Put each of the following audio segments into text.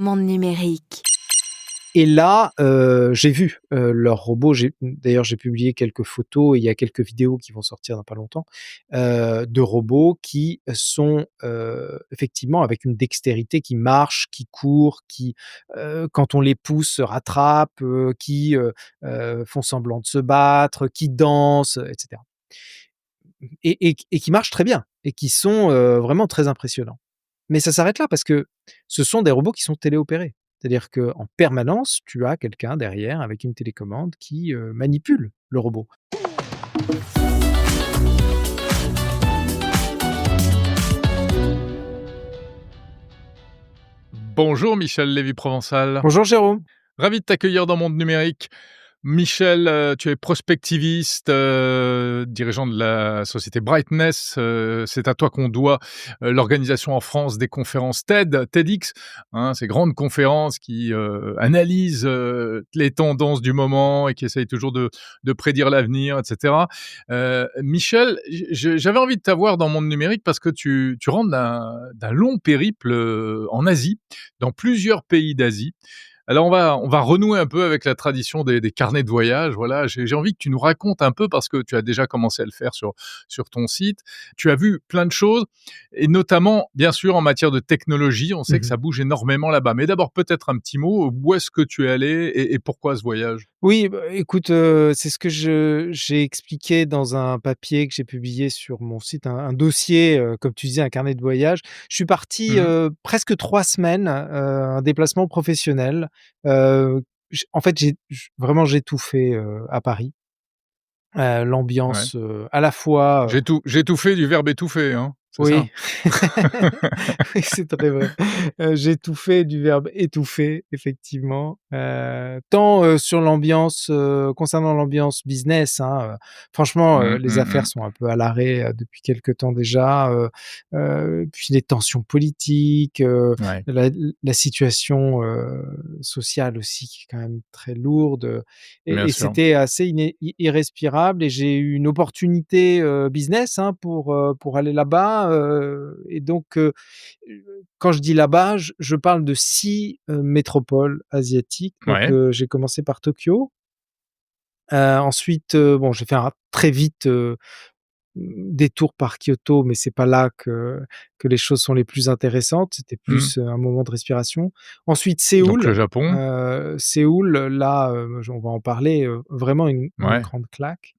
Monde numérique. Et là, j'ai vu, leurs robots. D'ailleurs, j'ai publié quelques photos et il y a quelques vidéos qui vont sortir dans pas longtemps, de robots qui sont, effectivement avec une dextérité, qui marchent, qui courent, qui, quand on les pousse, se rattrapent, qui font semblant de se battre, qui dansent, et cetera. Et qui marchent très bien et qui sont, vraiment très impressionnants. Mais ça s'arrête là parce que ce sont des robots qui sont téléopérés. C'est-à-dire qu'en permanence, tu as quelqu'un derrière avec une télécommande qui, manipule le robot. Bonjour Michel Lévy-Provençal. Bonjour Jérôme. Ravi de t'accueillir dans Monde Numérique. Michel, tu es prospectiviste, dirigeant de la société Brightness. C'est à toi qu'on doit, l'organisation en France des conférences TEDx, hein, ces grandes conférences qui, analysent, les tendances du moment et qui essayent toujours de prédire l'avenir, et cetera. Michel, j'avais envie de t'avoir dans Monde Numérique parce que tu rentres d'un long périple, en Asie, dans plusieurs pays d'Asie. Alors on va renouer un peu avec la tradition des carnets de voyage. Voilà, j'ai envie que tu nous racontes un peu parce que tu as déjà commencé à le faire sur ton site. Tu as vu plein de choses et notamment, bien sûr, en matière de technologie. On sait que Mmh. ça bouge énormément là-bas. Mais d'abord, peut-être un petit mot. Où est-ce que tu es allé et pourquoi ce voyage? Oui, bah, écoute, c'est ce que j'ai expliqué dans un papier que j'ai publié sur mon site, un dossier, comme tu disais, un carnet de voyage. Je suis parti, Mmh. presque 3 semaines, un déplacement professionnel. En fait, j'ai tout fait, à Paris. Ouais. L'ambiance, à la fois, J'ai tout fait du verbe étouffer, hein, c'est ça? oui, oui, c'est très vrai. J'ai tout fait du verbe étouffer, effectivement, tant, sur l'ambiance, concernant l'ambiance business, hein, franchement, Mmh, les mmh affaires mh. sont un peu à l'arrêt, depuis quelque temps déjà, puis les tensions politiques, Ouais, la situation, sociale aussi qui est quand même très lourde, bien et sûr. c'était assez irrespirable et j'ai eu une opportunité, business, hein, pour aller là-bas, et donc, quand je dis là-bas, je parle de 6 métropoles asiatiques. Donc, Ouais. j'ai commencé par Tokyo, ensuite, bon, j'ai fait un très vite, détour par Kyoto, mais c'est pas là que les choses sont les plus intéressantes. C'était Mmh. plus, un moment de respiration. Ensuite Donc le Séoul, Japon? Séoul, là, on va en parler, vraiment une Ouais. grande claque.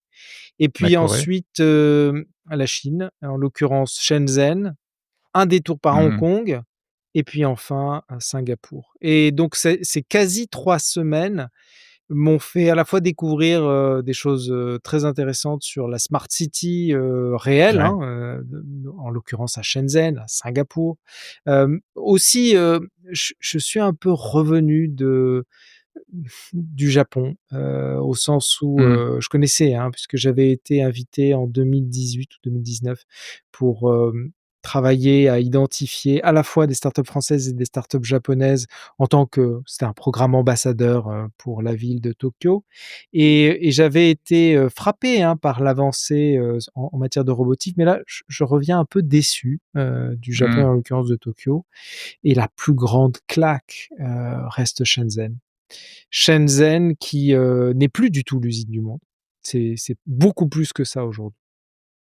Et La puis Corée? ensuite, la Chine, en l'occurrence Shenzhen, un détour par Hong Mmh. Kong et puis enfin, Singapour. Et donc ces quasi 3 semaines m'ont fait à la fois découvrir, des choses, très intéressantes sur la smart city, réelle, Ouais. hein, en l'occurrence à Shenzhen, à Singapour. Aussi, je suis un peu revenu du Japon, au sens où, Mmh. je connaissais, hein, puisque j'avais été invité en 2018 ou 2019 pour, travailler à identifier à la fois des startups françaises et des startups japonaises en tant que c'était un programme ambassadeur, pour la ville de Tokyo. Et j'avais été, frappé, hein, par l'avancée, en matière de robotique, mais là, je reviens un peu déçu, du Japon et Mmh. en l'occurrence de Tokyo. Et la plus grande claque, reste Shenzhen. Shenzhen qui, n'est plus du tout l'usine du monde. C'est beaucoup plus que ça aujourd'hui.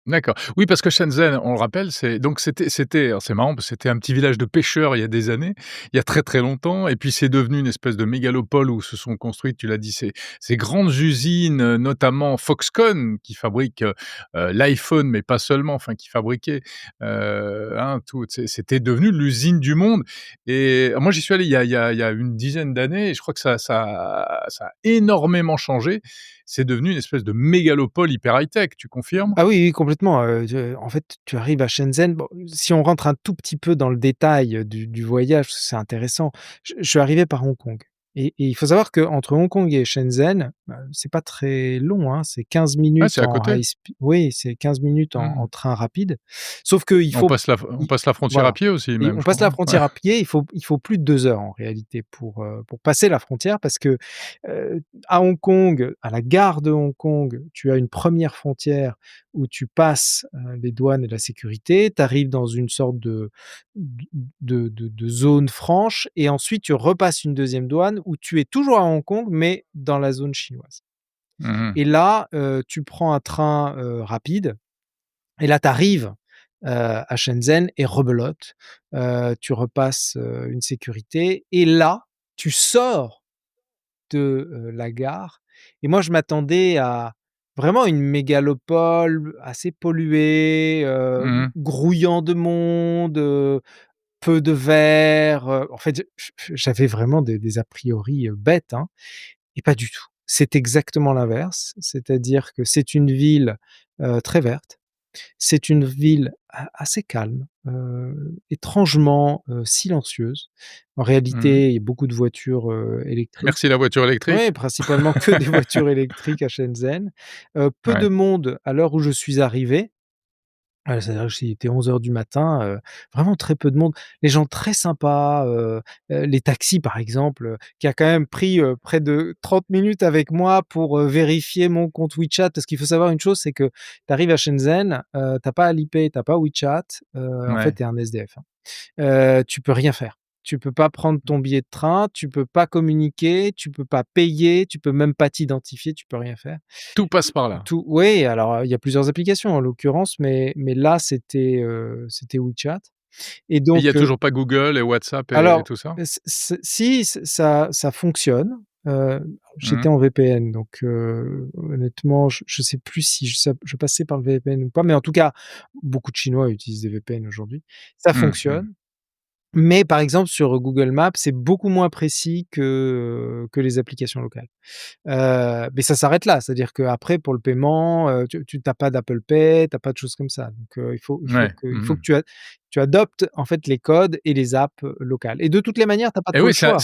D'accord. Oui, parce que Shenzhen, on le rappelle, c'était alors c'est marrant parce que c'était un petit village de pêcheurs il y a des années, il y a très, très longtemps et puis c'est devenu une espèce de mégalopole où se sont construites, tu l'as dit, ces grandes usines, notamment Foxconn qui fabrique, l'iPhone, mais pas seulement, enfin qui fabriquait, hein, tout c'était devenu l'usine du monde et moi j'y suis allé il y a une dizaine d'années et je crois que ça a énormément changé. C'est devenu une espèce de mégalopole hyper high-tech, tu confirmes? Ah oui, oui, complètement, je en fait, tu arrives à Shenzhen, bon, si on rentre un tout petit peu dans le détail, du voyage, parce que c'est intéressant. Je suis arrivé par Hong Kong. Et il faut savoir qu'entre Hong Kong et Shenzhen, c'est pas très long, hein, c'est 15 Ah, minutes c'est à en côté? high spe oui, c'est 15 minutes en Mmh. train rapide. Sauf qu'il faut On i passe la frontière à voilà, pied aussi et même, on je passe crois, la hein? Ouais. frontière à pied, il faut plus de 2 heures en réalité pour passer la frontière parce que, à Hong Kong, à la gare de Hong Kong, tu as une première frontière où tu passes, les douanes et la sécurité. Tu arrives dans une sorte de zone franche et ensuite tu repasses une deuxième douane où tu es toujours à Hong Kong, mais dans la zone chinoise. Mmh. Et là, tu prends un train, rapide et là tu arrives, à Shenzhen et rebelote, tu repasses, une sécurité et là, tu sors de, la gare et moi je m'attendais à vraiment une mégalopole assez polluée, Mmh. grouillant de monde, peu de verre, en fait, j'avais vraiment des a priori, bêtes, hein, et pas du tout. C'est exactement l'inverse, c'est-à-dire que c'est une ville, très verte, c'est une ville assez calme, étrangement, silencieuse. En Mmh. réalité, il y a beaucoup de voitures, électriques. Merci la voiture Ouais, électrique. principalement que des voitures électriques à Shenzhen. Peu de Ouais. monde à l'heure où je suis arrivé. C'est-à-dire que il était 11 heures du matin, vraiment très peu de monde. Les gens très sympas, les taxis par exemple, qui a quand même pris, près de 30 minutes avec moi pour, vérifier mon compte WeChat. Parce qu'il faut savoir une chose, c'est que tu arrives à Shenzhen, tu pas Alipay, tu pas WeChat, en fait, Ouais. tu es un SDF, hein. Tu peux rien faire. Tu peux pas prendre ton billet de train, tu peux pas communiquer, tu peux pas payer, tu peux même pas t'identifier, tu peux rien faire. Tout passe par là. Tout oui, alors, il y a plusieurs applications en l'occurrence, mais là c'était WeChat et Et il y donc a toujours pas Google et WhatsApp et alors, tout ça? si ça fonctionne, Mmh. j'étais en VPN donc honnêtement je sais plus si je passais par le VPN ou pas, mais en tout cas, beaucoup de Chinois utilisent des VPN aujourd'hui. Ça Mmh mh. fonctionne. Mais par exemple sur Google Maps, c'est beaucoup moins précis que les applications locales. Mais ça s'arrête là, c'est-à-dire qu'après pour le paiement, tu as pas d'Apple Pay, tu as pas de choses comme ça. Donc Ouais. Mmh il faut mh. que tu adoptes en fait les codes et les apps, locales et de toutes les manières, tu as pas Et trop oui, le choix.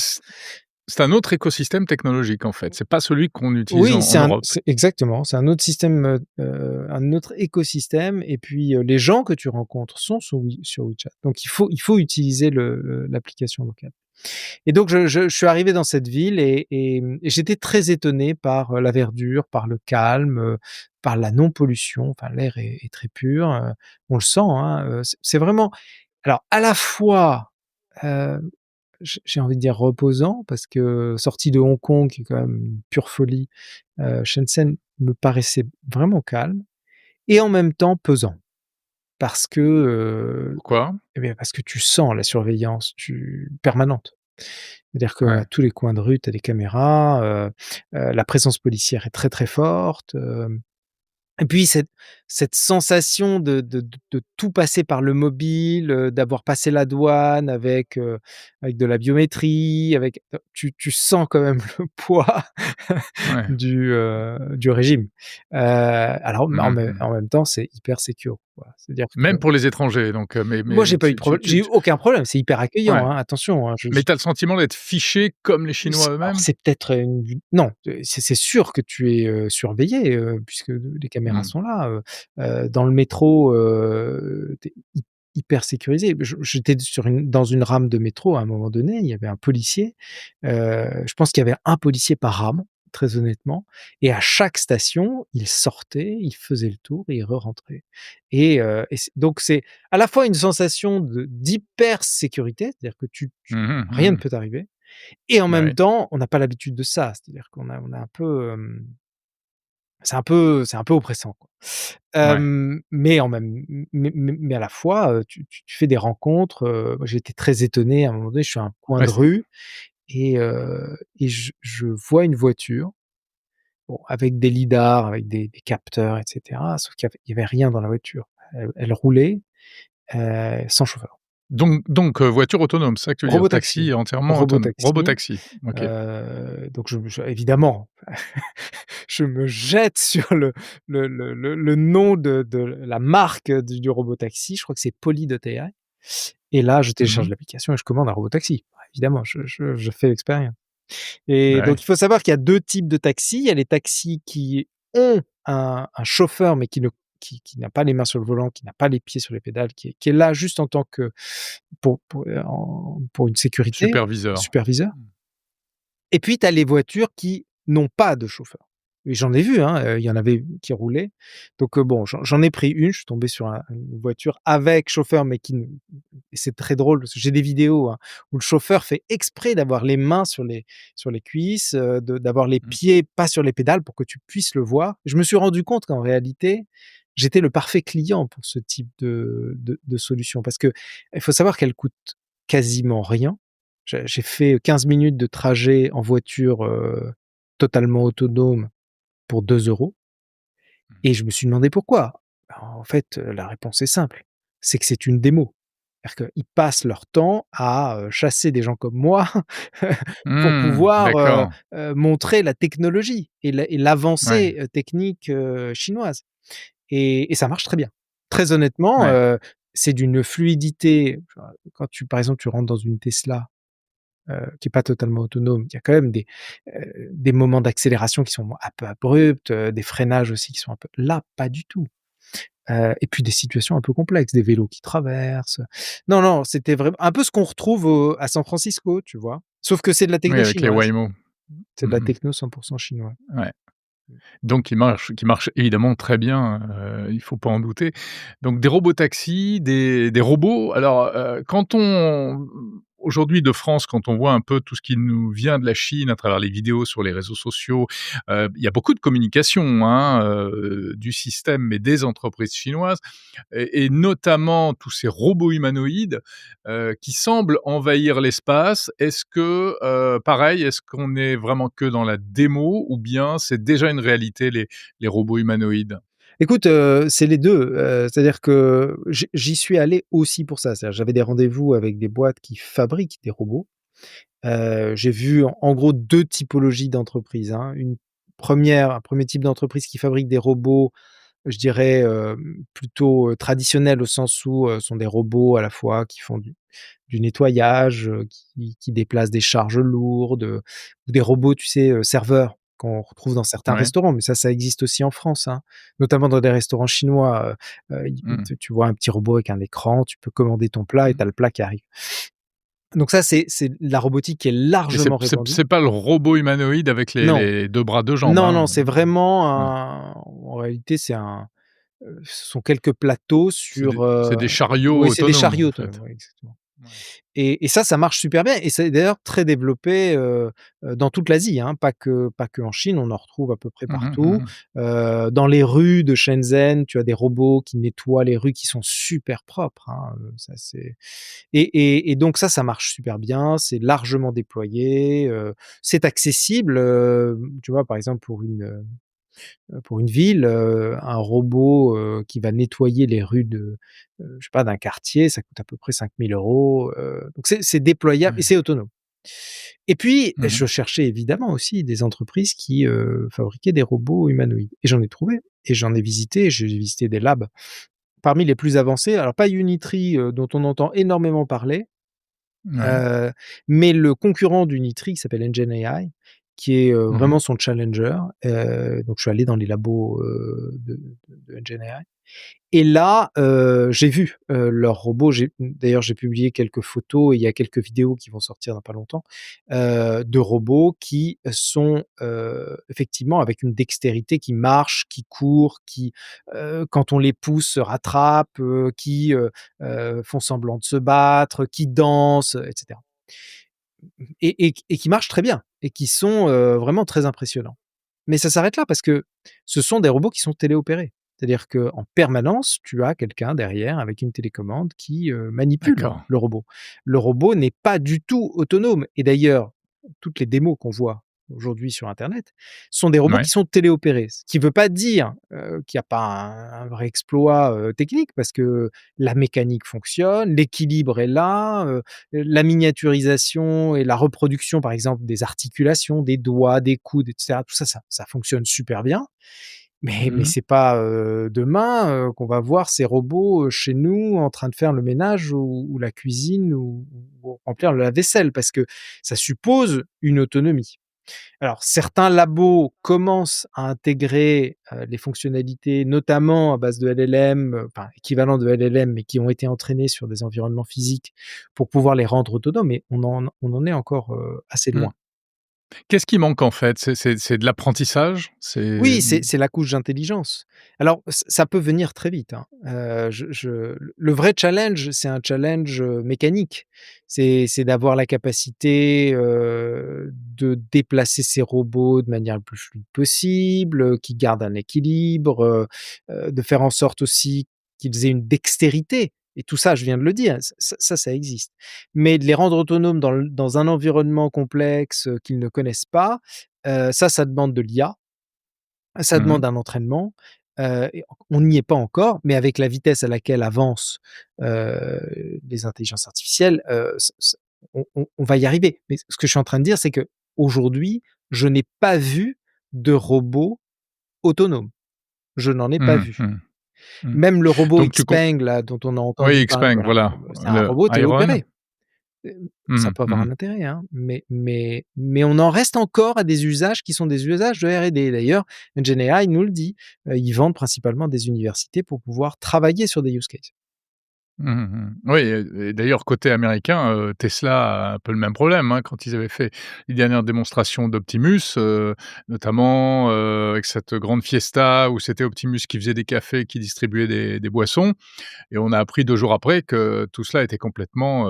c'est un autre écosystème technologique, en fait. C'est pas celui qu'on utilise Oui, en Europe. c'est exactement, c'est un autre système, un autre écosystème et puis, les gens que tu rencontres sont sur WeChat. Donc il faut utiliser l'application locale. Et donc je suis arrivé dans cette ville et j'étais très étonné par, la verdure, par le calme, par la non pollution, enfin l'air est très pur, on le sent, hein, c'est vraiment alors à la fois, heu, j'ai envie de dire reposant parce que sorti de Hong Kong qui est quand même une pure folie, Shenzhen me paraissait vraiment calme et en même temps pesant. Parce que, Pourquoi? parce que tu sens la surveillance permanente. C'est-à-dire qu'à Ouais. tous les coins de rue, tu as des caméras, la présence policière est très, très forte, et puis cette sensation de tout passer par le mobile, d'avoir passé la douane avec de la biométrie, avec tu sens quand même le poids Ouais. du régime. Alors Mmh mh. en même temps, c'est hyper sécure, quoi. C'est-à-dire que Même pour les étrangers, donc moi, mais j'ai pas eu de problème, j'ai eu tu aucun problème, c'est hyper accueillant, ouais. hein, attention, hein, Mais tu as le sentiment d'être fiché comme les Chinois eux-mêmes? c'est peut-être, une non, c'est sûr que tu es, surveillé, puisque les caméras Mmh. sont là, dans le métro, tu es hyper sécurisé. J'étais dans une rame de métro à un moment donné, il y avait un policier, je pense qu'il y avait un policier par rame, très honnêtement et à chaque station, il sortait, il faisait le tour et il re-rentrait et c'est à la fois une sensation d'hyper sécurité, c'est-à-dire que Mmh mh. rien ne Mmh. peut t'arriver et en même Ouais. temps, on n'a pas l'habitude de ça. C'est-à-dire qu'on a un peu, c'est un peu oppressant, quoi. Ouais. Mais en même mais à la fois, tu fais des rencontres, moi j'ai été très étonné à un moment donné, je suis à un coin Ouais, de c rue et je vois une voiture, bon avec des lidars, avec des capteurs et cetera, sauf qu'il y avait rien dans la voiture. Elle roulait, sans chauffeur. voiture autonome, c'est ça que tu veux dire? Robotaxi, Taxi entièrement autonome. robotaxi, Robotaxi, OK. donc évidemment, je me jette sur le nom de la marque du robotaxi, je crois que c'est Polydot AI et là, je Mmh télécharge mh. l'application et je commande un robotaxi. Évidemment, je fais l'expérience. Et Ouais, donc il faut savoir qu'il y a 2 types de taxis. Il y a les taxis qui ont un chauffeur, mais qui n'a pas les mains sur le volant, qui n'a pas les pieds sur les pédales, qui est là juste en tant que pour une sécurité, superviseur. superviseur. Mmh. Et puis tu as les voitures qui n'ont pas de chauffeur. Et j'en ai vu, hein, il y en avait qui roulaient. Donc bon, j'en ai pris une, je suis tombé sur une voiture avec chauffeur, mais qui ne et c'est très drôle parce que j'ai des vidéos, hein, où le chauffeur fait exprès d'avoir les mains sur les cuisses, d'avoir les Mmh. pieds pas sur les pédales pour que tu puisses le voir. Je me suis rendu compte qu'en réalité, j'étais le parfait client pour ce type de solution parce qu'il faut savoir qu'elle coûte quasiment rien. J'ai fait 15 minutes de trajet en voiture, totalement autonome pour 2 € Mmh. et je me suis demandé pourquoi. En fait, la réponse est simple, c'est que c'est une démo. C'est-à-dire qu'ils passent leur temps à, chasser des gens comme moi pour Mmh, pouvoir, d'accord. montrer la technologie et Ouais, l'avancée, technique, chinoise et ça marche très bien. Très honnêtement, ouais. c'est d'une fluidité, quand par exemple, tu rentres dans une Tesla qui est pas totalement autonome. Il y a quand même des moments d'accélération qui sont un peu abrupts, des freinages aussi qui sont un peu là, pas du tout. Et puis des situations un peu complexes, des vélos qui traversent. Non, non, c'était vraiment un peu ce qu'on retrouve à San Francisco, tu vois? Sauf que c'est de la Oui, techno avec les chinoise. Waymo. C'est de la Mmh mh. techno 100% chinois. Ouais. Donc qui marche évidemment très bien, il faut pas en douter. Donc des robotaxis, des robots alors, quand on aujourd'hui de France, quand on voit un peu tout ce qui nous vient de la Chine à travers les vidéos sur les réseaux sociaux, il y a beaucoup de communication, hein, du système et des entreprises chinoises et notamment tous ces robots humanoïdes, qui semblent envahir l'espace. Est-ce que, pareil, est-ce qu'on est vraiment que dans la démo ou bien c'est déjà une réalité les robots humanoïdes? Écoute, c'est les 2. C'est-à-dire que j'y suis allé aussi pour ça. C'est-à-dire j'avais des rendez-vous avec des boîtes qui fabriquent des robots. J'ai vu en gros 2 typologies d'entreprises, hein. Un premier type d'entreprise qui fabrique des robots, je dirais, plutôt, traditionnels au sens où, sont des robots à la fois qui font du nettoyage, qui déplacent des charges lourdes, ou des robots, tu sais, serveurs qu'on retrouve dans certains Ouais. restaurants, mais ça existe aussi en France, hein. Notamment dans des restaurants chinois, il Mmh. tu vois un petit robot avec un écran, tu peux commander ton plat et Mmh. tu as le plat qui arrive. Donc ça, c'est la robotique qui est Mais c'est largement c'est répandue. c'est pas le robot humanoïde avec les Non, les 2 bras, 2 jambes, non, hein? non, c'est vraiment Ouais. en réalité, ce sont quelques plateaux sur, C'est des chariots oui, c'est des autonomes, chariots en autonomes, fait? ouais, exactement. Ouais. Et ça, ça marche super bien et c'est d'ailleurs très développé, dans toute l'Asie, hein, pas que en Chine, on en retrouve à peu près Mmh mh, partout. mmh. Dans les rues de Shenzhen, tu as des robots qui nettoient les rues qui sont super propres, hein, ça c'est et donc ça marche super bien, c'est largement déployé, c'est accessible, tu vois? Par exemple, pour une ville, un robot, qui va nettoyer les rues je sais pas, d'un quartier, ça coûte à peu près 5 000 €, donc c'est déployable et Ouais. c'est autonome. Et puis, Mmh mh. je cherchais évidemment aussi des entreprises qui, fabriquaient des robots humanoïdes et j'en ai trouvé et j'ai visité des labs parmi les plus avancés. Alors pas Unitree, dont on entend énormément parler, Ouais. Heu, mais le concurrent d'Unitree qui s'appelle Engine AI, qui est, Mmh mh. vraiment son challenger, donc je suis allé dans les labos, de Engine AI et là, j'ai vu, leurs robots. D'ailleurs, j'ai publié quelques photos et il y a quelques vidéos qui vont sortir dans pas longtemps, de robots qui sont, effectivement avec une dextérité qui marche, qui court, qui, quand on les pousse, se rattrapent, qui, font semblant de se battre, qui dansent, et cetera et qui marchent très bien et qui sont, vraiment très impressionnants. Mais ça s'arrête là parce que ce sont des robots qui sont téléopérés. C'est-à-dire qu'en permanence, tu as quelqu'un derrière avec une télécommande qui, manipule D'accord. le robot. Le robot n'est pas du tout autonome et d'ailleurs, toutes les démos qu'on voit aujourd'hui sur internet sont des robots qui Ouais. sont téléopérés. Ce qui ne veut pas dire, qu'il y a pas un vrai exploit, technique parce que la mécanique fonctionne, l'équilibre est là, la miniaturisation et la reproduction, par exemple, des articulations, des doigts, des coudes et cetera, tout ça, ça fonctionne super bien. Mais Mmh. c'est pas, demain, qu'on va voir ces robots, chez nous en train de faire le ménage ou la cuisine ou remplir le lave-vaisselle parce que ça suppose une autonomie. Alors certains labos commencent à intégrer, les fonctionnalités, notamment à base de LLM, enfin équivalent de LLM, mais qui ont été entraînés sur des environnements physiques pour pouvoir les rendre autonomes, mais on en est encore, assez Mmh. loin. Qu'est-ce qui manque en fait? C'est de l'apprentissage? Oui, c'est la couche d'intelligence. Alors ça peut venir très vite, hein. Je le vrai challenge, c'est un challenge, mécanique. C'est d'avoir la capacité, de déplacer ces robots de manière le plus fluide possible, qui gardent un équilibre, de faire en sorte aussi qu'ils aient une dextérité et tout ça, je viens de le dire, ça existe. Mais de les rendre autonomes dans un environnement complexe, qu'ils ne connaissent pas, ça demande de l'IA. Ça Mmh. demande un entraînement, et on n'y est pas encore, mais avec la vitesse à laquelle avancent, les intelligences artificielles, on va y arriver. Mais ce que je suis en train de dire, c'est qu'aujourd'hui, je n'ai pas vu de robot autonome. Je n'en ai pas Mmh vu. mh. Mmh. Même le robot Donc tu com Xpeng là, dont on a oui, entendu parler, Xpeng, voilà, voilà, c'est un le robot Iron. téléopéré. Ça Mmh peut avoir mh. un intérêt, hein, mais on en reste encore à des usages qui sont des usages de R&D. D'ailleurs, NGenAI nous le dit, ils vendent principalement à des universités pour pouvoir travailler sur des use cases. Mmh mh. Oui et d'ailleurs côté américain, Tesla a un peu le même problème, hein. Quand ils avaient fait les dernières démonstrations d'Optimus, notamment, avec cette grande fiesta où c'était Optimus qui faisait des cafés, qui distribuait des boissons et on a appris 2 jours après que tout cela était complètement,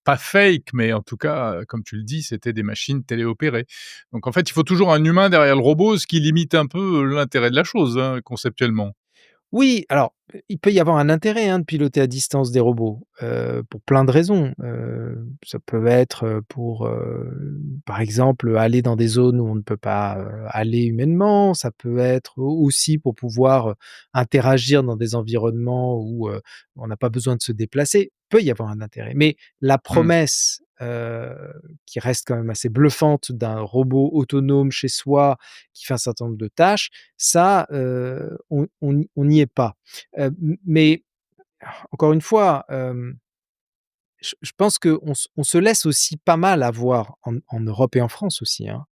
pas fake, mais en tout cas, comme tu le dis, c'était des machines téléopérées. Donc en fait, il faut toujours un humain derrière le robot, ce qui limite un peu l'intérêt de la chose, hein, conceptuellement. Oui, alors, il peut y avoir un intérêt, hein, de piloter à distance des robots, pour plein de raisons. Ça peut être, pour, par exemple, aller dans des zones où on ne peut pas, aller humainement. Ça peut être aussi pour pouvoir, interagir dans des environnements où, on n'a pas besoin de se déplacer. Il peut y avoir un intérêt. Mais la Mmh. promesse, qui reste quand même assez bluffante d'un robot autonome chez soi, qui fait un certain nombre de tâches, ça, on n'y est pas. Mais encore une fois, je pense qu'on se laisse aussi pas mal avoir en Europe et en France aussi, hein,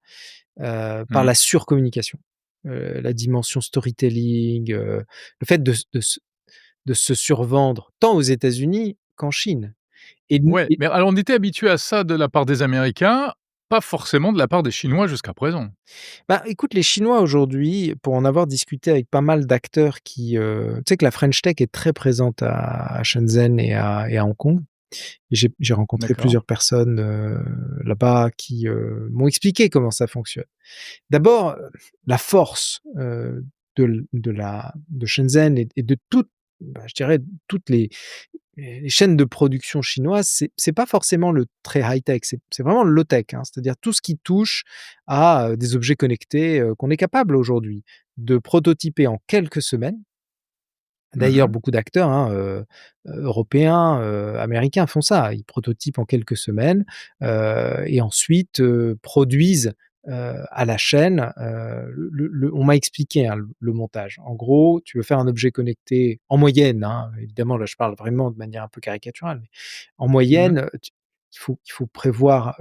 par Mmh. la surcommunication. La dimension storytelling, le fait de se survendre tant aux États-Unis qu'en Chine et n Ouais, mais alors on était habitué à ça de la part des Américains, pas forcément de la part des Chinois jusqu'à présent. bah, écoute, les Chinois aujourd'hui, pour en avoir discuté avec pas mal d'acteurs qui, tu sais que la French Tech est très présente à Shenzhen et à Hong Kong. Et j'ai rencontré D'accord. plusieurs personnes, là-bas qui, m'ont expliqué comment ça fonctionne. D'abord, la force, de Shenzhen et de toutes, bah, je dirais toutes les chaînes de production chinoises, c'est pas forcément le très high-tech, c'est vraiment le low-tech, hein. C'est-à-dire tout ce qui touche à, des objets connectés, qu'on est capable aujourd'hui de prototyper en quelques semaines. D'ailleurs, Mmh. beaucoup d'acteurs, hein, européens, américains font ça. Ils prototypent en quelques semaines, et ensuite, produisent, à la chaîne, on m'a expliqué, hein, le montage. En gros, tu veux faire un objet connecté en moyenne, hein, évidemment, là, je parle vraiment de manière un peu caricaturale, mais en Mmh. moyenne, il faut prévoir,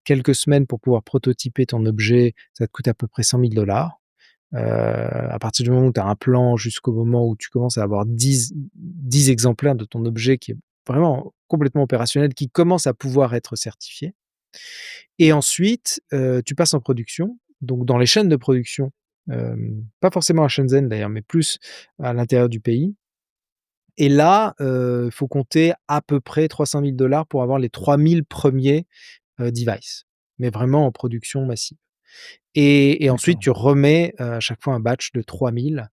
quelques semaines pour pouvoir prototyper ton objet. Ça te coûte à peu près 100 000 $. À partir du moment où tu as un plan jusqu'au moment où tu commences à avoir dix exemplaires de ton objet qui est vraiment complètement opérationnel, qui commence à pouvoir être certifié et ensuite, tu passes en production. Donc dans les chaînes de production, pas forcément à Shenzhen d'ailleurs, mais plus à l'intérieur du pays et là, faut compter à peu près 300 000 $ pour avoir les 3000 premiers devices, mais vraiment en production massive. Et ensuite, D'accord. tu remets, à chaque fois un batch de 3000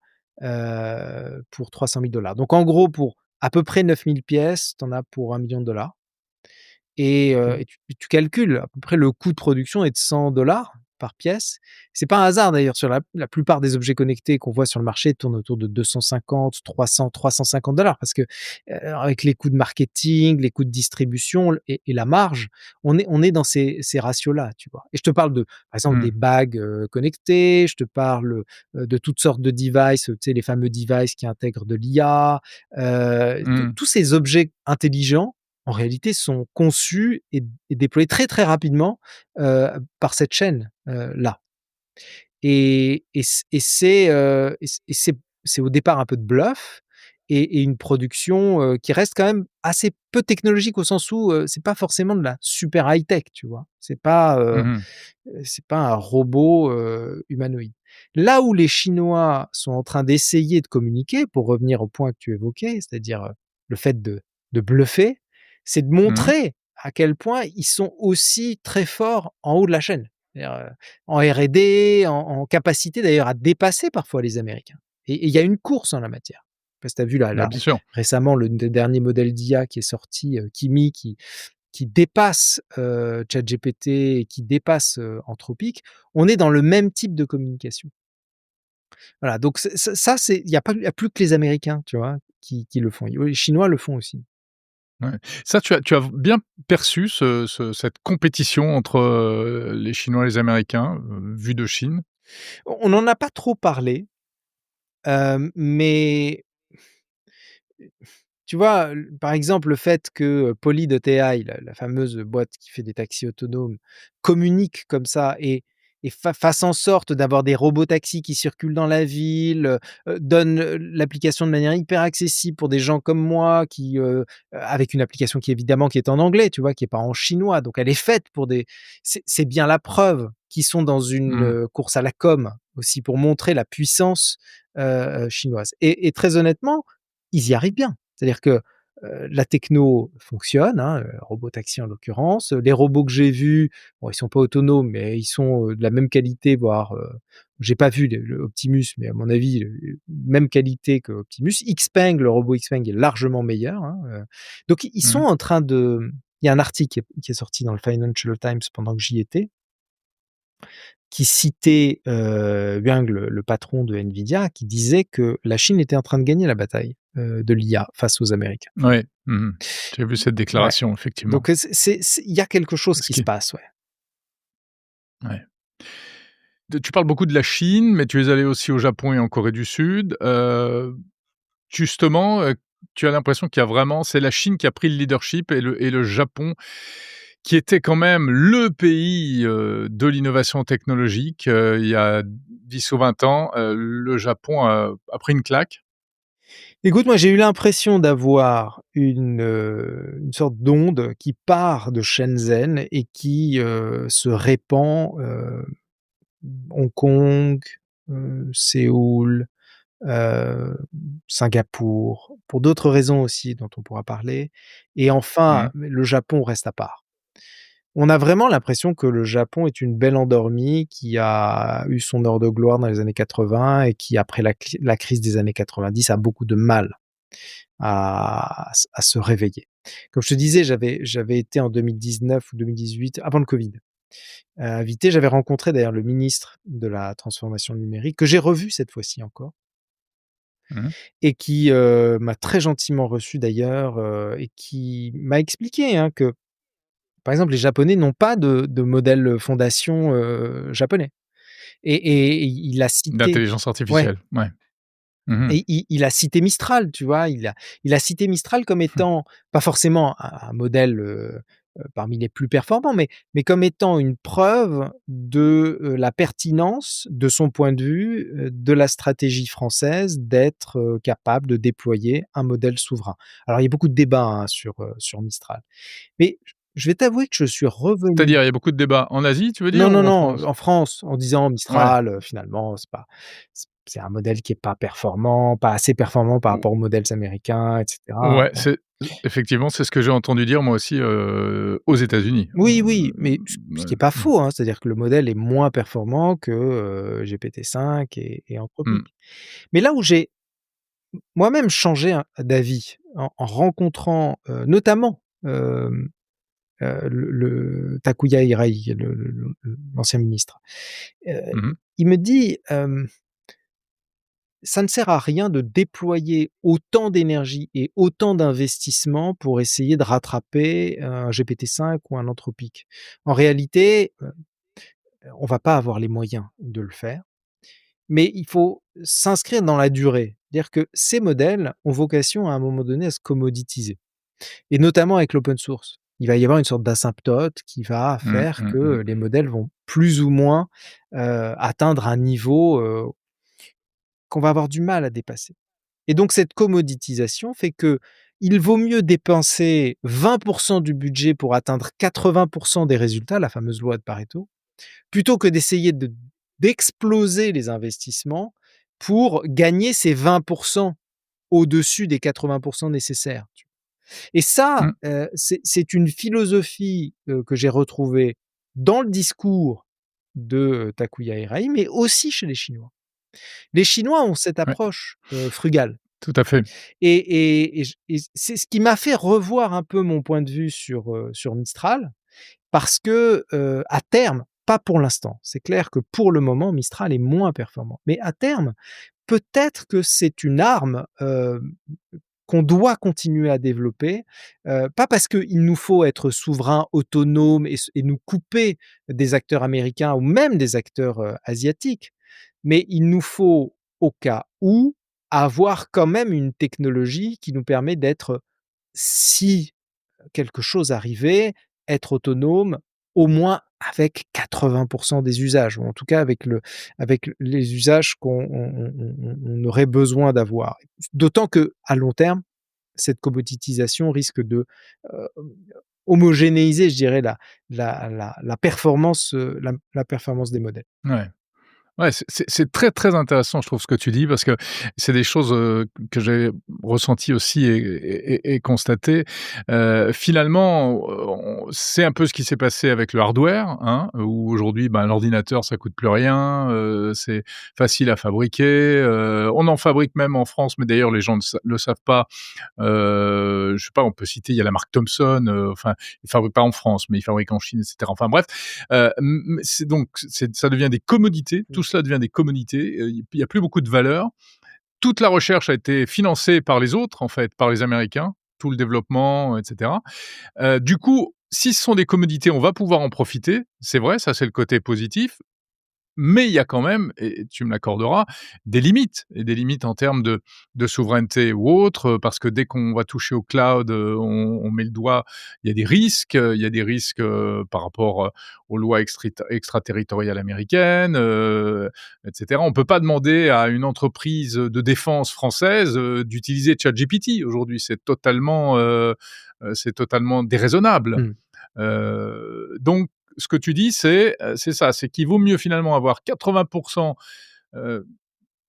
pour 300 000 $. Donc en gros, pour à peu près 9000 pièces, tu en as pour 1 000 000 $ et OK. tu calcules à peu près le coût de production est de 100 $ par pièce. C'est pas un hasard d'ailleurs, sur la plupart des objets connectés qu'on voit sur le marché tournent autour de 250, 300, 350 parce que, avec les coûts de marketing, les coûts de distribution et la marge, on est dans ces ratios-là, tu vois? Et je te parle par exemple, des Mmh. bagues, connectées, je te parle, de toutes sortes de devices, tu sais, les fameux devices qui intègrent de l'IA, Mmh. tous ces objets intelligents, en réalité, sont conçus et déployés très, très rapidement, par cette chaîne, là. Et c'est au départ un peu de bluff et une production, qui reste quand même assez peu technologique au sens où, c'est pas forcément de la super high tech, tu vois? Mmh. C'est pas un robot, humanoïde. Là où les Chinois sont en train d'essayer de communiquer, pour revenir au point que tu évoquais, c'est-à-dire, le fait de bluffer, c'est de Mmh. montrer à quel point ils sont aussi très forts en haut de la chaîne. C'est-à-dire, en R&D, en capacité d'ailleurs à dépasser parfois les Américains et il y a une course en la matière. Je sais pas si tu as vu Bah, bien sûr. récemment le dernier modèle d'IA qui est sorti, Kimi qui dépasse, ChatGPT et qui dépasse, Anthropic, on est dans le même type de communication. Voilà, donc c'est il y a plus que les Américains, tu vois, qui le font. Les Chinois le font aussi. Ouais. Ça, tu as bien perçu cette compétition entre, les Chinois et les Américains, vue de Chine? On n'en a pas trop parlé, mais tu vois, par exemple, le fait que, Polyd.ai, la fameuse boîte qui fait des taxis autonomes, communique comme ça et fasse en sorte d'avoir des robots taxis qui circulent dans la ville, donne, l'application de manière hyper accessible pour des gens comme moi avec une application qui évidemment qui est en anglais, tu vois? Qui est pas en chinois, donc elle est faite pour des c'est bien la preuve qu'ils sont dans une, Mmh. course à la com aussi pour montrer la puissance, chinoise et très honnêtement, ils y arrivent bien. C'est-à-dire que, la techno fonctionne, hein, robotaxi en l'occurrence. Les robots que j'ai vus, bon, ils sont pas autonomes, mais ils sont, de la même qualité, voire, j'ai pas vu le Optimus, mais à mon avis, même qualité que Optimus. Xpeng, le robot Xpeng est largement meilleur, hein, donc ils sont Mmh. en train de il y a un article qui est sorti dans le Financial Times pendant que j'y étais, qui citait, Yang, le patron de Nvidia, qui disait que la Chine était en train de gagner la bataille, de l'IA face aux Américains. Ouais. Mmh. J'ai vu cette Ouais, déclaration effectivement. donc il y a quelque chose Ce qui se qui passe, ouais. Ouais. Tu parles beaucoup de la Chine, mais tu es allé aussi au Japon et en Corée du Sud. Justement, tu as l'impression qu'il y a vraiment c'est la Chine qui a pris le leadership et le Japon qui était quand même le pays, de l'innovation technologique, il y a 10 ou 20 ans, le Japon a pris une claque. Écoute, moi, j'ai eu l'impression d'avoir une sorte d'onde qui part de Shenzhen et qui, se répand, Hong Kong, Séoul, heu, Singapour, pour d'autres raisons aussi dont on pourra parler et enfin, Mmh. le Japon reste à part. On a vraiment l'impression que le Japon est une belle endormie qui a eu son heure de gloire dans les années 80 et qui, après la crise des années 90, a beaucoup de mal à se réveiller. Comme je te disais, j'avais été en 2019 ou 2018, avant le Covid, invité. J'avais rencontré d'ailleurs le ministre de la transformation numérique, que j'ai revu cette fois-ci encore Mmh. et qui, m'a très gentiment reçu d'ailleurs, et qui m'a expliqué, hein, que, par exemple, les Japonais n'ont pas de modèle, fondation, japonais et il a cité D'intelligence ouais. artificielle, ouais. Mmh mh. Et il a cité Mistral, tu vois? Il a cité Mistral comme étant pas forcément un modèle, parmi les plus performants, mais comme étant une preuve de, la pertinence de son point de vue, de la stratégie française d'être, capable de déployer un modèle souverain. Alors il y a beaucoup de débats, hein, sur Mistral, mais je vais t'avouer que je suis revenu C'est-à-dire, il y a beaucoup de débats en Asie, tu veux dire, non, non, ou en non, France? en France, en disant Ouais. Mistral, finalement, c'est un modèle qui est pas performant, pas assez performant par Ou rapport aux modèles américains et cetera. ouais, Bon. c'est effectivement, c'est ce que j'ai entendu dire moi aussi, aux États-Unis. Oui, oui, mais ce qui est pas Mmh. faux, hein, c'est-à-dire que le modèle est moins performant que, GPT-5 et Mmh. Anthropic. Mais là où j'ai moi-même changé, d'avis en rencontrant, notamment, le Takuya Hirai, l'ancien ministre. Heu, Mmh. il me dit, «Ça ne sert à rien de déployer autant d'énergie et autant d'investissements pour essayer de rattraper un GPT-5 ou un Anthropic. En réalité, on va pas avoir les moyens de le faire, mais il faut s'inscrire dans la durée. C'est-à-dire que ces modèles ont vocation à un moment donné à se commoditiser et notamment avec l'open source. Il va y avoir une sorte d'asymptote qui va Mmh, faire mmh, que mmh. les modèles vont plus ou moins, atteindre un niveau, qu'on va avoir du mal à dépasser et donc cette commoditisation fait que il vaut mieux dépenser 20 du budget pour atteindre 80 des résultats, la fameuse loi de Pareto, plutôt que d'essayer d'exploser les investissements pour gagner ces 20 au-dessus des 80 nécessaires. Et ça, Mmh. c'est une philosophie, que j'ai retrouvée dans le discours de, Takuya Hirai, mais aussi chez les Chinois. Les Chinois ont cette Ouais, approche, frugale tout à fait. et c'est ce qui m'a fait revoir un peu mon point de vue sur Mistral parce que, à terme, pas pour l'instant, c'est clair que pour le moment, Mistral est moins performant, mais à terme, peut-être que c'est une arme, qu'on doit continuer à développer, pas parce qu'il nous faut être souverain, autonome et nous couper des acteurs américains ou même des acteurs, asiatiques, mais il nous faut, au cas où, avoir quand même une technologie qui nous permet d'être, si quelque chose arrivait, être autonome, au moins avec 80 des usages ou en tout cas avec les usages qu'on aurait besoin d'avoir. D'autant qu'à long terme, cette commoditisation risque de, heu, homogénéiser, je dirais, la performance, la performance des modèles. Ouais. Ouais, c'est très, très intéressant, je trouve, ce que tu dis, parce que c'est des choses, que j'ai ressenties aussi et constatées. Finalement, on c'est un peu ce qui s'est passé avec le hardware, hein, où aujourd'hui, ben, l'ordinateur, ça coûte plus rien, c'est facile à fabriquer, on en fabrique même en France, mais d'ailleurs les gens ne le savent pas. Je sais pas, on peut citer, il y a la marque Thomson, enfin, ils fabriquent pas en France, mais ils fabriquent en Chine et cetera. Enfin bref, c'est donc ça devient des commodités, tout Mmh. cela devient des commodités, il y a plus beaucoup de valeur. Toute la recherche a été financée par les autres, en fait, par les Américains, tout le développement, et cetera. Du coup, si ce sont des commodités, on va pouvoir en profiter, c'est vrai, ça c'est le côté positif. Mais il y a quand même, et tu me l'accorderas, des limites et des limites en termes de souveraineté ou autre, parce que dès qu'on va toucher au cloud, on met le doigt, il y a des risques, par rapport, aux lois extraterritoriales américaines, et cetera. On peut pas demander à une entreprise de défense française, d'utiliser ChatGPT aujourd'hui, c'est totalement déraisonnable. Mmh. Donc ce que tu dis, c'est ça, c'est qu'il vaut mieux finalement avoir 80 heu,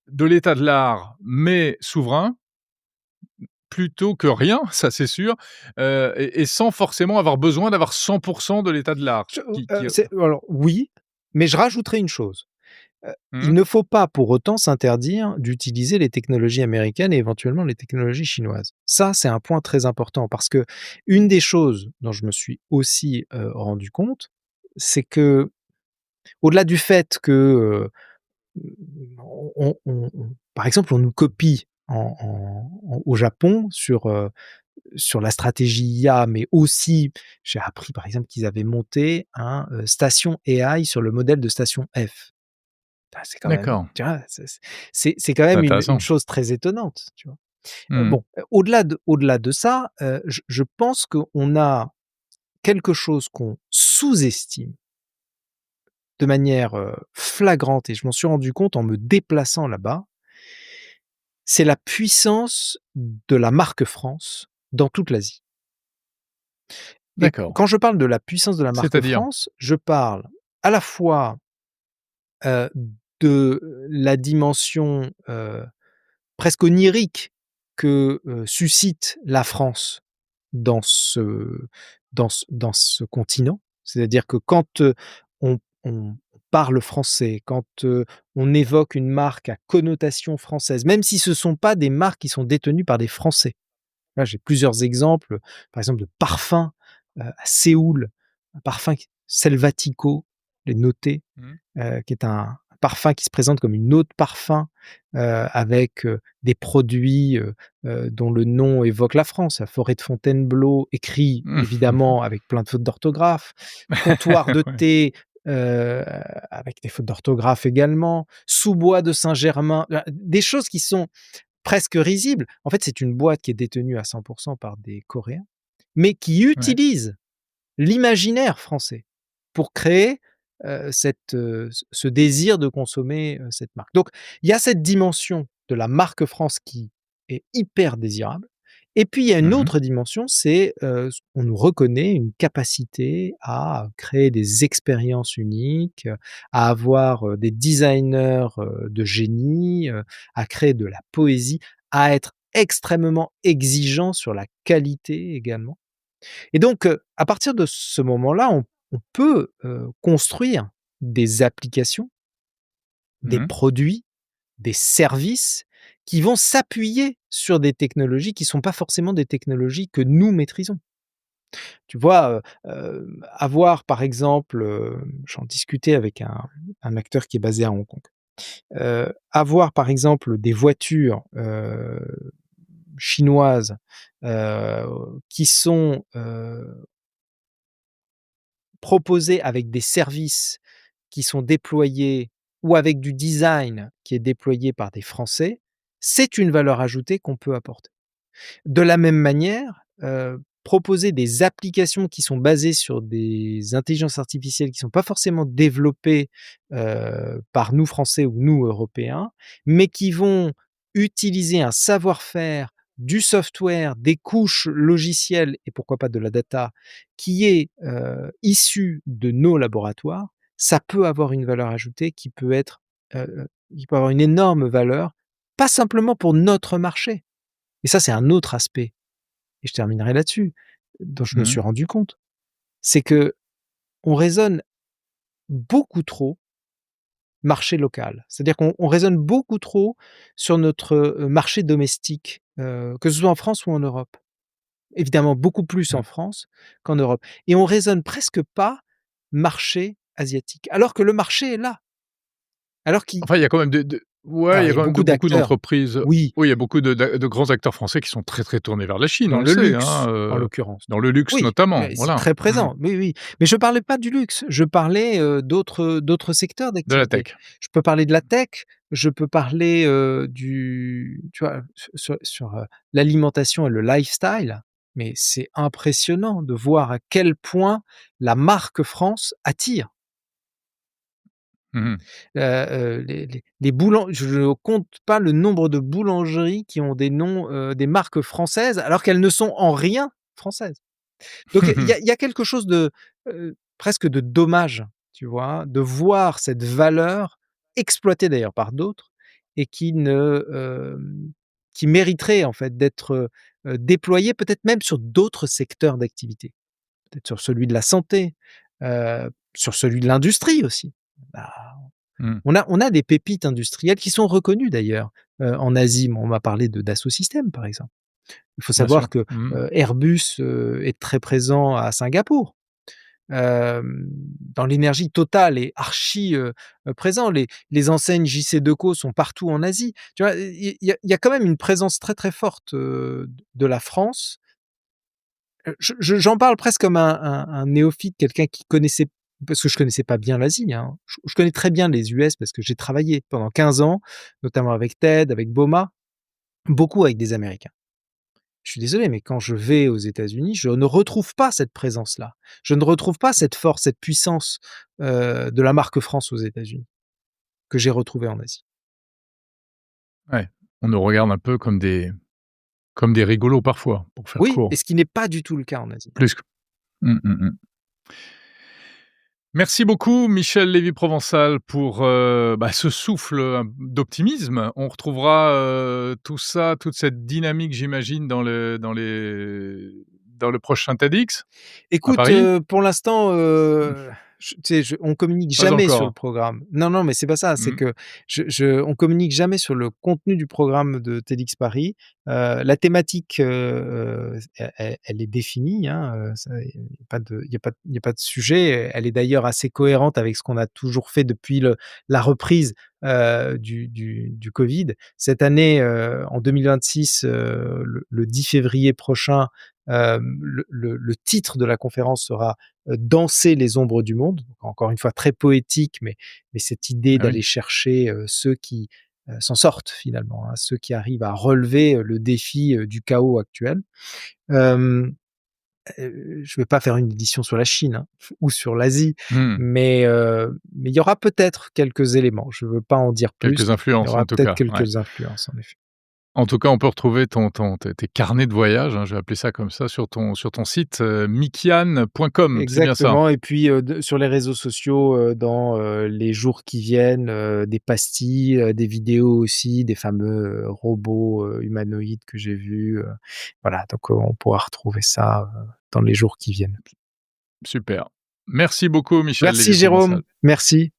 de l'état de l'art, mais souverain, plutôt que rien, ça c'est sûr, et sans forcément avoir besoin d'avoir 100 de l'état de l'art. Qui C'est alors oui, mais je rajouterai une chose. Il Mmh. ne faut pas pour autant s'interdire d'utiliser les technologies américaines et éventuellement les technologies chinoises. Ça, c'est un point très important parce que une des choses dont je me suis aussi, rendu compte, c'est que au delà du fait que, par exemple, on nous copie au Japon sur la stratégie IA, mais aussi j'ai appris par exemple qu'ils avaient monté un, station AI sur le modèle de station F. Ah, c'est quand même, D'accord, tu vois? C'est quand c'est même une intéressant. chose très étonnante, tu vois? Mmh. Bon, au-delà de ça, je pense qu'on a quelque chose qu'on sous-estime de manière, flagrante et je m'en suis rendu compte en me déplaçant là-bas, c'est la puissance de la marque France dans toute l'Asie et D'accord. quand je parle de la puissance de la marque C'est-à-dire? France, je parle à la fois, heu, de la dimension, presque onirique que, suscite la France dans dans ce continent. C'est-à-dire que quand, on parle français, quand, on évoque une marque à connotation française, même si ce ne sont pas des marques qui sont détenues par des Français. Là, j'ai plusieurs exemples, par exemple de parfums. à Séoul, un parfum Selvatico, je l'ai noté, Mmh. qui est un parfum qui se présente comme une eau de parfum, avec, des produits, dont le nom évoque la France, la forêt de Fontainebleau, écrit évidemment avec plein de fautes d'orthographe, comptoir de Ouais, thé, avec des fautes d'orthographe également, sous-bois de Saint-Germain, des choses qui sont presque risibles. En fait, c'est une boîte qui est détenue à 100 par des Coréens, mais qui ouais. utilise l'imaginaire français pour créer, ce désir de consommer, cette marque. Donc il y a cette dimension de la marque France qui est hyper désirable et puis il y a une Mmh. autre dimension, c'est, on nous reconnaît une capacité à créer des expériences uniques, à avoir, des designers, de génie, à créer de la poésie, à être extrêmement exigeant sur la qualité également. Et donc, à partir de ce moment-là, on peut, construire des applications, des Mmh. produits, des services qui vont s'appuyer sur des technologies qui sont pas forcément des technologies que nous maîtrisons. Tu vois, avoir par exemple, j'en discutais avec un acteur qui est basé à Hong Kong. Avoir par exemple des voitures, chinoises, heu, qui sont, proposées avec des services qui sont déployés ou avec du design qui est déployé par des Français, c'est une valeur ajoutée qu'on peut apporter. De la même manière, proposer des applications qui sont basées sur des intelligences artificielles qui sont pas forcément développées, par nous Français ou nous Européens, mais qui vont utiliser un savoir-faire, du software, des couches logicielles et pourquoi pas de la data qui est, issue de nos laboratoires, ça peut avoir une valeur ajoutée qui peut avoir une énorme valeur, pas simplement pour notre marché, et ça, c'est un autre aspect et je terminerai là-dessus, dont je me Mmh. suis rendu compte. C'est qu'on raisonne beaucoup trop marché local. C'est-à-dire qu'on raisonne beaucoup trop sur notre, marché domestique, que ce soit en France ou en Europe. Évidemment, beaucoup plus en Mmh. France qu'en Europe, et on raisonne presque pas marché asiatique, alors que le marché est là. Alors qu'il Enfin, il y a quand même de ouais, il alors y il a y a quand même de beaucoup beaucoup d'acteurs, d'entreprises oui, oui, il y a beaucoup de grands acteurs français qui sont très, très tournés vers la Chine, on dans le le sait, hein, luxe, en l'occurrence. dans le luxe Oui, notamment, c'est voilà. très Mmh. présent, oui, oui. Mais je parlais pas du luxe, je parlais, d'autres secteurs De la d'activité. tech. Je peux parler de la tech, je peux parler, du tu vois, sur, l'alimentation et le lifestyle, mais c'est impressionnant de voir à quel point la marque France attire. Mmh mh. Les boulan je ne compte pas le nombre de boulangeries qui ont des noms, des marques françaises alors qu'elles ne sont en rien françaises. Donc il y a quelque chose de, presque de dommage, tu vois? De voir cette valeur exploitée d'ailleurs par d'autres et qui mériterait en fait d'être, déployée peut-être même sur d'autres secteurs d'activité. Peut-être sur celui de la santé, sur celui de l'industrie aussi. Bah, Mmh. on a des pépites industrielles qui sont reconnues d'ailleurs, en Asie. On m'a parlé de Dassault Systèmes par exemple. Il faut Bien sûr. savoir que, Mmh. Airbus, est très présent à Singapour. Dans l'énergie, Total est archi, présent. Les enseignes JC Deco sont partout en Asie. Tu vois? Il y a quand même une présence très, très forte, de la France. J'en parle presque comme un néophyte, quelqu'un qui connaissait, parce que je connaissais pas bien l'Asie, hein. Je connais très bien les US parce que j'ai travaillé pendant 15 ans, notamment avec TED, avec Boma, beaucoup avec des Américains. Je suis désolé, mais quand je vais aux États-Unis, je ne retrouve pas cette présence-là. Je ne retrouve pas cette force, cette puissance, de la marque France aux États-Unis, que j'ai retrouvée en Asie. Ouais. On nous regarde un peu comme des rigolos parfois, pour faire Oui, et court. ce qui n'est pas du tout le cas en Asie. Plus que mmh, mmh mh. Merci beaucoup Michel Lévy-Provençal pour, ce souffle, d'optimisme. On retrouvera, tout ça, toute cette dynamique, j'imagine, dans le prochain TEDx à Écoute, Paris? pour l'instant, tu sais, on communique Pas jamais sur le encore. programme. Non, non, mais c'est pas ça, c'est Mmh. que on communique jamais sur le contenu du programme de TEDx Paris. La thématique, elle est définie, hein, ça il y a pas de sujet. Elle est d'ailleurs assez cohérente avec ce qu'on a toujours fait depuis la reprise, du covid. Cette année, en 2026, le 10 février prochain, le titre de la conférence sera Danser les ombres du monde. Donc encore une fois très poétique, mais cette idée Ah oui. d'aller chercher, ceux qui, s'en sortent finalement, hein, ceux qui arrivent à relever, le défi, du chaos actuel. Hem, je vais pas faire une édition sur la Chine, hein, ou sur l'Asie, Mmh. mais il y aura peut-être quelques éléments. Je veux pas en dire plus. Quelques Il y influences aura en tout peut-être cas, ouais. quelques influences en effet. En tout cas, on peut retrouver tes carnets de voyage, hein, je vais appeler ça comme ça, sur ton site, mikian.com, c'est bien ça? Exactement et puis, de sur les réseaux sociaux, dans, les jours qui viennent, des pastilles, des vidéos aussi, des fameux, robots, humanoïdes que j'ai vus, voilà donc, on pourra retrouver ça, dans les jours qui viennent. Super. Merci beaucoup Michel Merci Lévy-Provençal. Jérôme, merci.